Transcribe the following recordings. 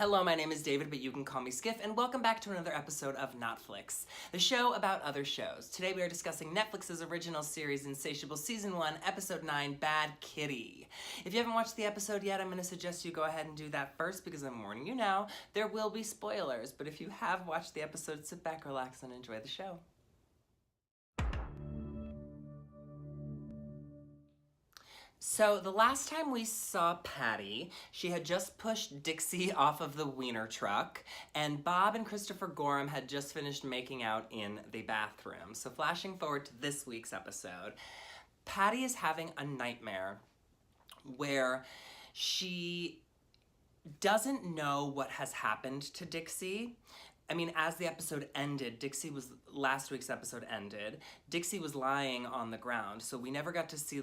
Hello, my name is David, but you can call me Skiff, and welcome back to another episode of Notflix, the show about other shows. Today we are discussing Netflix's original series, Insatiable Season 1, Episode 9, Bad Kitty. If you haven't watched the episode yet, I'm going to suggest you go ahead and do that first, because I'm warning you now, there will be spoilers, but if you have watched the episode, sit back, relax, and enjoy the show. So the last time we saw Patty, she had just pushed Dixie off of the wiener truck, and Bob and Christopher Gorham had just finished making out in the bathroom. So flashing forward to this week's episode, Patty is having a nightmare where she doesn't know what has happened to Dixie. I mean, as the episode ended, last week's episode ended, Dixie was lying on the ground, so we never got to see,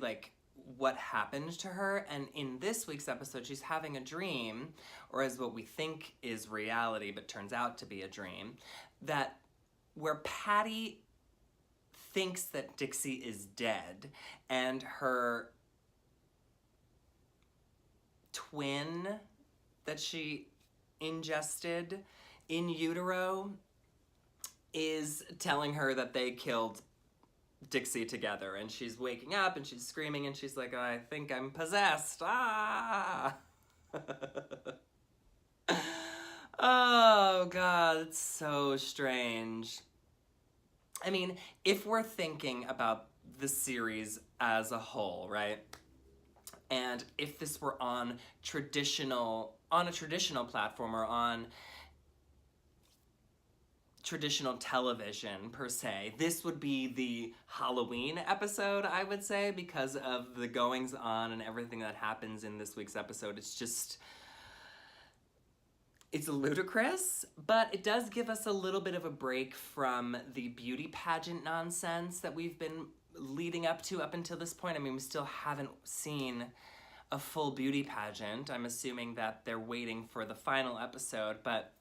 what happened to her. And in this week's episode, she's having a dream, or as what we think is reality but turns out to be a dream, where Patty thinks that Dixie is dead and her twin that she ingested in utero is telling her that they killed Dixie together, and she's waking up and she's screaming and she's like, I think I'm possessed. Ah! Oh God, it's so strange. I mean, if we're thinking about the series as a whole, right? And if this were on a traditional platform or on traditional television per se, this would be the Halloween episode, I would say, because of the goings on and everything that happens in this week's episode. It's ludicrous, but it does give us a little bit of a break from the beauty pageant nonsense that we've been leading up until this point. I mean, we still haven't seen a full beauty pageant. I'm assuming that they're waiting for the final episode, but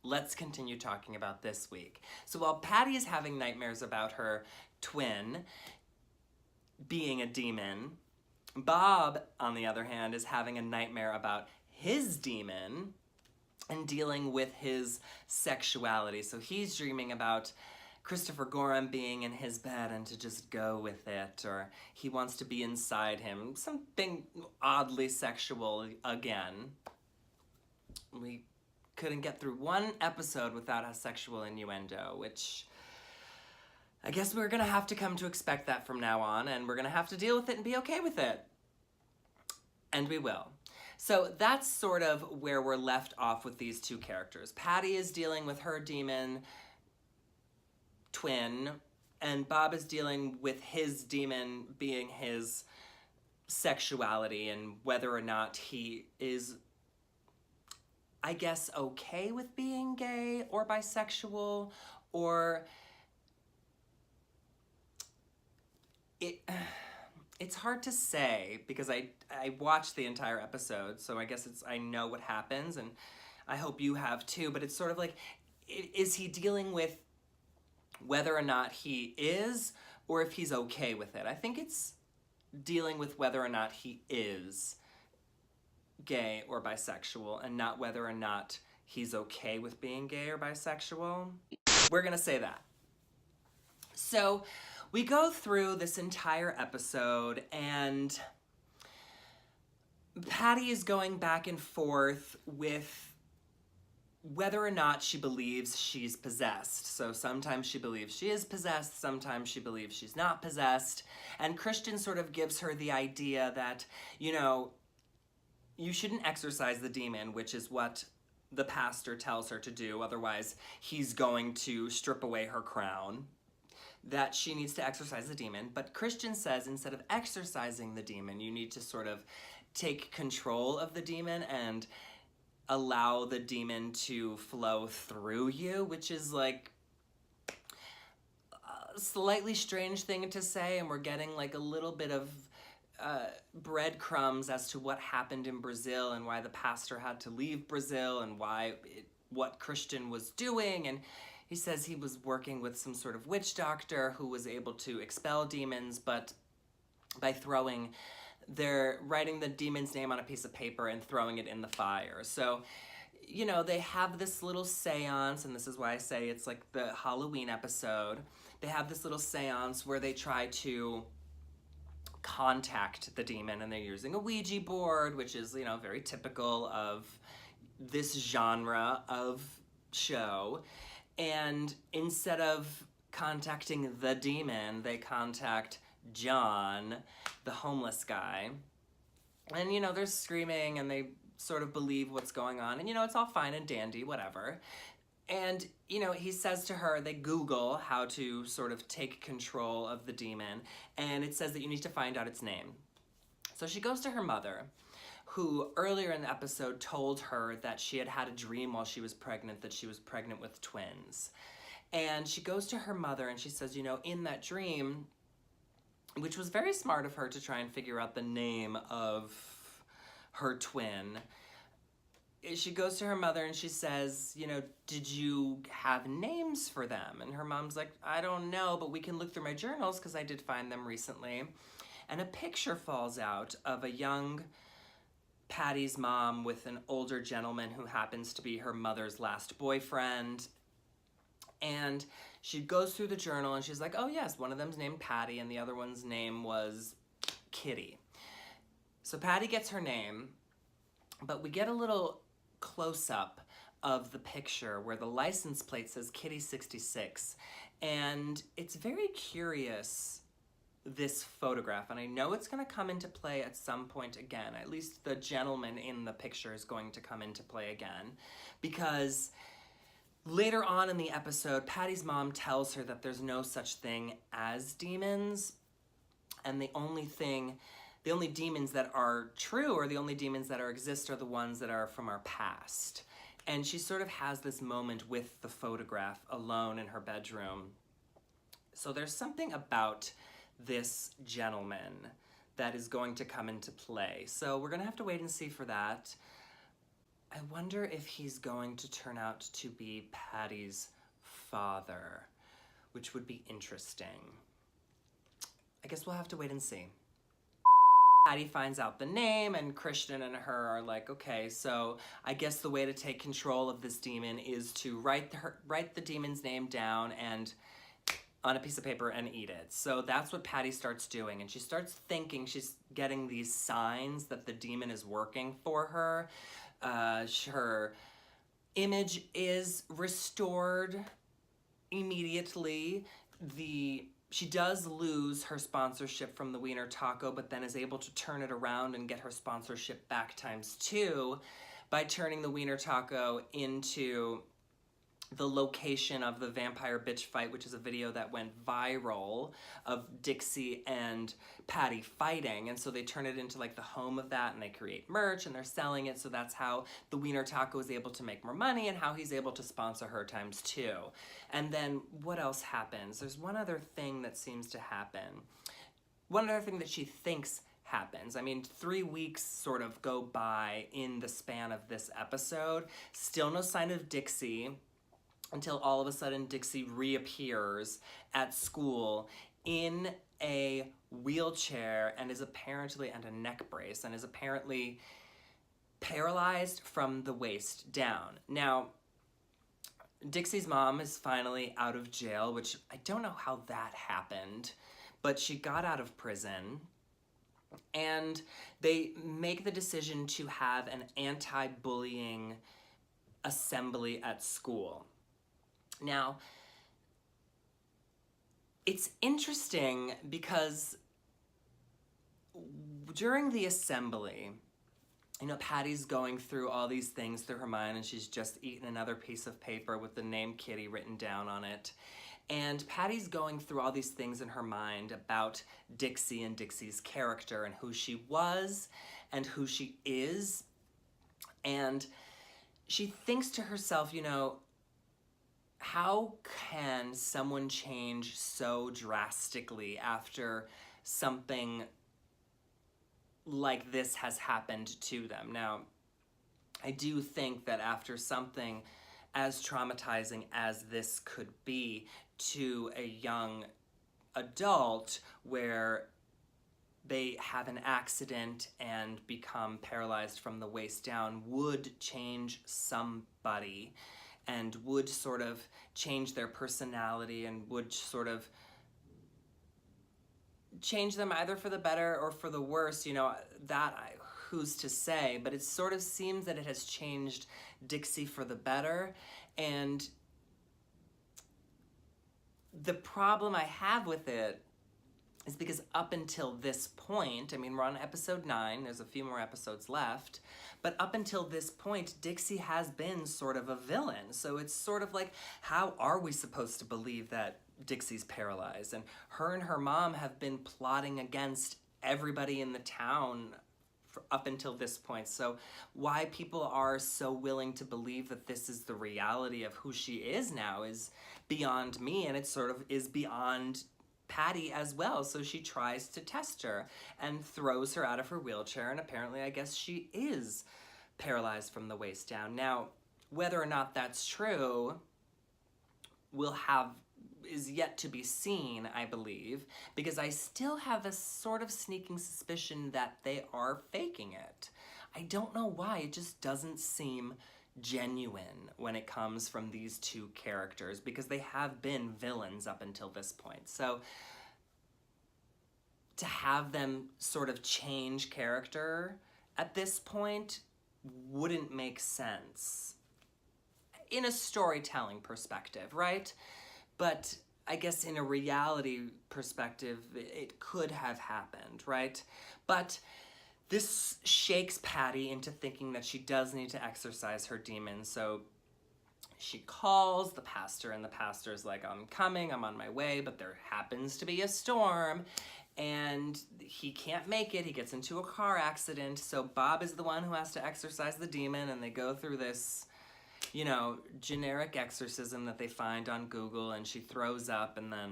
let's continue talking about this week. So while Patty is having nightmares about her twin being a demon, Bob, on the other hand, is having a nightmare about his demon and dealing with his sexuality. So he's dreaming about Christopher Gorham being in his bed and to just go with it, or he wants to be inside him. Something oddly sexual again. We couldn't get through one episode without a sexual innuendo, which I guess we're gonna have to come to expect that from now on, and we're gonna have to deal with it and be okay with it. And we will. So that's sort of where we're left off with these two characters. Patty is dealing with her demon twin, and Bob is dealing with his demon being his sexuality and whether or not he is, I guess, okay with being gay or bisexual, or it's hard to say because I watched the entire episode, so I guess I know what happens, and I hope you have too, but it's sort of like, is he dealing with whether or not he is, or if he's okay with it? I think it's dealing with whether or not he is gay or bisexual, and not whether or not he's okay with being gay or bisexual. We're gonna say that. So we go through this entire episode, and Patty is going back and forth with whether or not she believes she's possessed. So sometimes she believes she is possessed, sometimes she believes she's not possessed, and Christian sort of gives her the idea that, you shouldn't exorcise the demon, which is what the pastor tells her to do, otherwise he's going to strip away her crown, that she needs to exorcise the demon. But Christian says instead of exorcising the demon, you need to sort of take control of the demon and allow the demon to flow through you, which is like a slightly strange thing to say, and we're getting like a little bit of breadcrumbs as to what happened in Brazil and why the pastor had to leave Brazil and what Christian was doing. And he says he was working with some sort of witch doctor who was able to expel demons, but by writing the demon's name on a piece of paper and throwing it in the fire. So you know, they have this little seance, and this is why I say it's like the Halloween episode. They have this little seance where they try to contact the demon, and they're using a Ouija board, which is, you know, very typical of this genre of show. And instead of contacting the demon, they contact John, the homeless guy. And, you know, they're screaming and they sort of believe what's going on. And, you know, it's all fine and dandy, whatever. And, you know, he says to her, they Google how to sort of take control of the demon. And it says that you need to find out its name. So she goes to her mother, who earlier in the episode told her that she had had a dream while she was pregnant, that she was pregnant with twins. And she goes to her mother and she says, you know, in that dream, which was very smart of her to try and figure out the name of her twin, she goes to her mother and she says, you know, did you have names for them? And her mom's like, I don't know, but we can look through my journals because I did find them recently. And a picture falls out of a young Patty's mom with an older gentleman who happens to be her mother's last boyfriend. And she goes through the journal and she's like, oh yes, one of them's named Patty and the other one's name was Kitty. So Patty gets her name, but we get a little close-up of the picture where the license plate says Kitty 66. And it's very curious, this photograph, and I know it's going to come into play at some point again. At least the gentleman in the picture is going to come into play again, because later on in the episode, Patty's mom tells her that there's no such thing as demons, and the only demons that are true, or the only demons that exist, are the ones that are from our past. And she sort of has this moment with the photograph alone in her bedroom. So there's something about this gentleman that is going to come into play. So we're gonna have to wait and see for that. I wonder if he's going to turn out to be Patty's father, which would be interesting. I guess we'll have to wait and see. Patty finds out the name, and Christian and her are like, okay, so I guess the way to take control of this demon is to write the demon's name down and on a piece of paper and eat it. So that's what Patty starts doing, and she starts thinking she's getting these signs that the demon is working for her. Her image is restored immediately. She does lose her sponsorship from the Wiener Taco, but then is able to turn it around and get her sponsorship back ×2 by turning the Wiener Taco into the location of the vampire bitch fight, which is a video that went viral of Dixie and Patty fighting. And so they turn it into like the home of that, and they create merch and they're selling it. So that's how the Wiener Taco is able to make more money, and how he's able to sponsor her ×2. And then what else happens? There's one other thing that seems to happen. One other thing that she thinks happens. I mean, 3 weeks sort of go by in the span of this episode. Still no sign of Dixie, until all of a sudden Dixie reappears at school in a wheelchair and a neck brace, and is apparently paralyzed from the waist down. Now, Dixie's mom is finally out of jail, which I don't know how that happened, but she got out of prison, and they make the decision to have an anti-bullying assembly at school. Now, it's interesting because during the assembly, you know, Patty's going through all these things through her mind, and she's just eaten another piece of paper with the name Kitty written down on it. And Patty's going through all these things in her mind about Dixie and Dixie's character and who she was and who she is. And she thinks to herself, you know, how can someone change so drastically after something like this has happened to them? Now, I do think that after something as traumatizing as this could be to a young adult, where they have an accident and become paralyzed from the waist down would change somebody and would sort of change their personality and would sort of change them either for the better or for the worse, who's to say, but it sort of seems that it has changed Dixie for the better. And the problem I have with it is because up until this point, I mean, we're on episode 9, there's a few more episodes left, but up until this point, Dixie has been sort of a villain. So it's sort of like, how are we supposed to believe that Dixie's paralyzed? And her mom have been plotting against everybody in the town up until this point. So why people are so willing to believe that this is the reality of who she is now is beyond me, and it sort of is beyond Patty as well. So she tries to test her and throws her out of her wheelchair, and apparently I guess she is paralyzed from the waist down. Now, whether or not that's true is yet to be seen, I believe, because I still have a sort of sneaking suspicion that they are faking it. I don't know why, it just doesn't seem genuine when it comes from these two characters, because they have been villains up until this point. So to have them sort of change character at this point wouldn't make sense in a storytelling perspective, right? But I guess in a reality perspective, it could have happened, right? But this shakes Patty into thinking that she does need to exorcise her demons. So she calls the pastor, and the pastor's like, I'm coming, I'm on my way, but there happens to be a storm, and he can't make it. He gets into a car accident, so Bob is the one who has to exorcise the demon, and they go through this, generic exorcism that they find on Google, and she throws up, and then,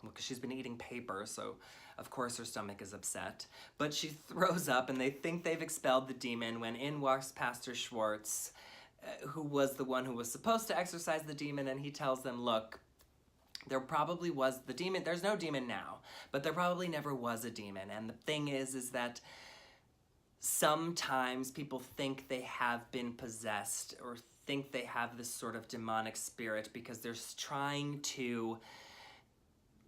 because she's been eating paper, so of course her stomach is upset, but she throws up, and they think they've expelled the demon when in walks Pastor Schwartz, who was the one who was supposed to exorcise the demon, and he tells them, look, there probably was the demon, there's no demon now, but there probably never was a demon, and the thing is that sometimes people think they have been possessed or think they have this sort of demonic spirit because they're trying to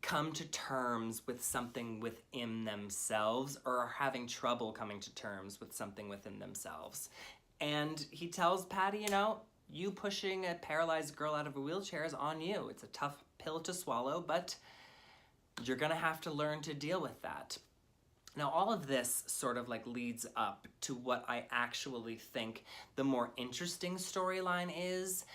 come to terms with something within themselves or are having trouble coming to terms with something within themselves. And he tells Patty, you pushing a paralyzed girl out of a wheelchair is on you. It's a tough pill to swallow, but you're gonna have to learn to deal with that. Now, all of this sort of leads up to what I actually think the more interesting storyline is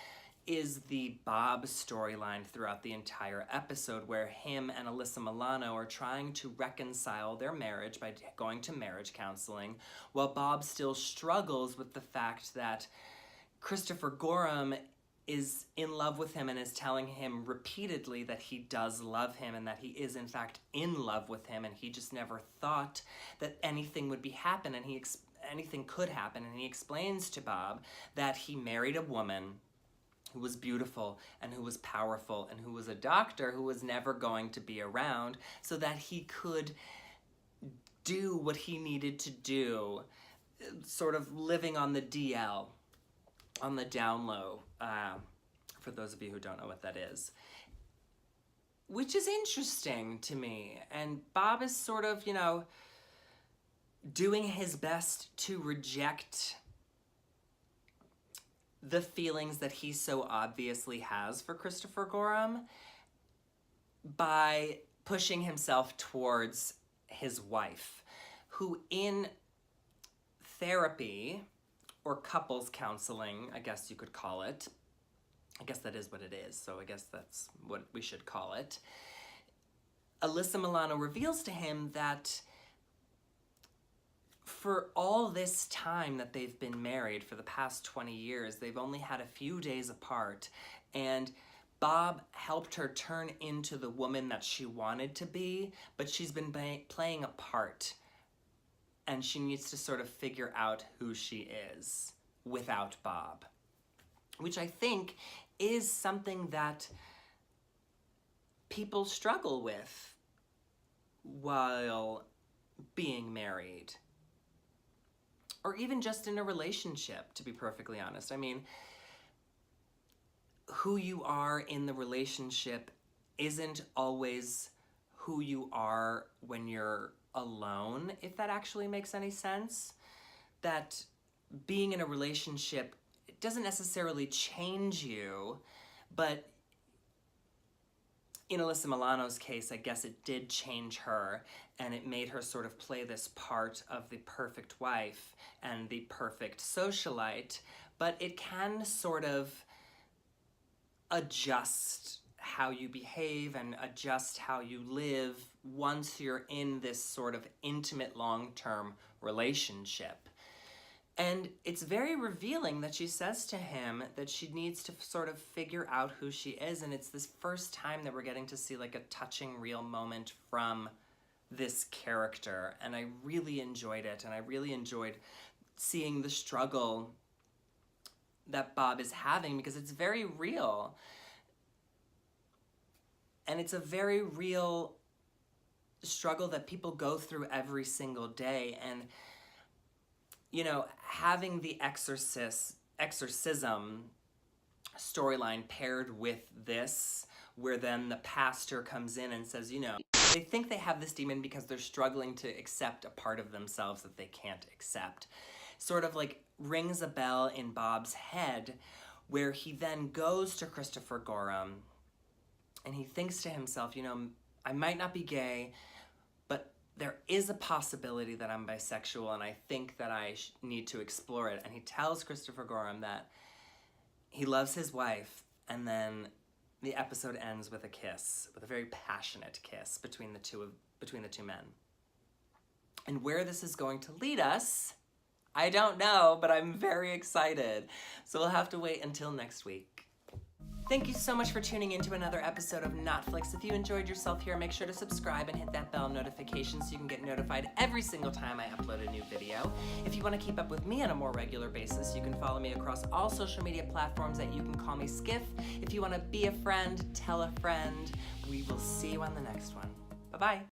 the Bob storyline throughout the entire episode, where him and Alyssa Milano are trying to reconcile their marriage by going to marriage counseling, while Bob still struggles with the fact that Christopher Gorham is in love with him and is telling him repeatedly that he does love him and that he is in fact in love with him, and he just never thought that anything would happen and anything could happen. And he explains to Bob that he married a woman who was beautiful and who was powerful and who was a doctor who was never going to be around, so that he could do what he needed to do, sort of living on the DL, on the down low, for those of you who don't know what that is. Which is interesting to me. And Bob is sort of, doing his best to reject the feelings that he so obviously has for Christopher Gorham by pushing himself towards his wife, who in therapy, or couples counseling, I guess you could call it. I guess that is what it is, so I guess that's what we should call it. Alyssa Milano reveals to him that for all this time that they've been married, for the past 20 years, they've only had a few days apart, and Bob helped her turn into the woman that she wanted to be, but she's been playing a part, and she needs to sort of figure out who she is without Bob, which I think is something that people struggle with while being married. Or even just in a relationship, to be perfectly honest. I mean, who you are in the relationship isn't always who you are when you're alone, if that actually makes any sense. That being in a relationship, it doesn't necessarily change you, but in Alyssa Milano's case, I guess it did change her, and it made her sort of play this part of the perfect wife and the perfect socialite, but it can sort of adjust how you behave and adjust how you live once you're in this sort of intimate long-term relationship. And it's very revealing that she says to him that she needs to sort of figure out who she is, and it's this first time that we're getting to see like a touching, real moment from this character, and I really enjoyed it, and I really enjoyed seeing the struggle that Bob is having, because it's very real. And it's a very real struggle that people go through every single day. And, you know, having the exorcism storyline paired with this, where then the pastor comes in and says, you know, they think they have this demon because they're struggling to accept a part of themselves that they can't accept, sort of like rings a bell in Bob's head, where he then goes to Christopher Gorham and he thinks to himself, you know, I might not be gay, but there is a possibility that I'm bisexual, and I think that I need to explore it. And he tells Christopher Gorham that he loves his wife, and then the episode ends with a kiss, with a very passionate kiss between the two men. And where this is going to lead us, I don't know, but I'm very excited. So we'll have to wait until next week. Thank you so much for tuning in to another episode of Notflix. If you enjoyed yourself here, make sure to subscribe and hit that bell notification so you can get notified every single time I upload a new video. If you want to keep up with me on a more regular basis, you can follow me across all social media platforms that you can call me Skiff. If you want to be a friend, tell a friend. We will see you on the next one. Bye-bye.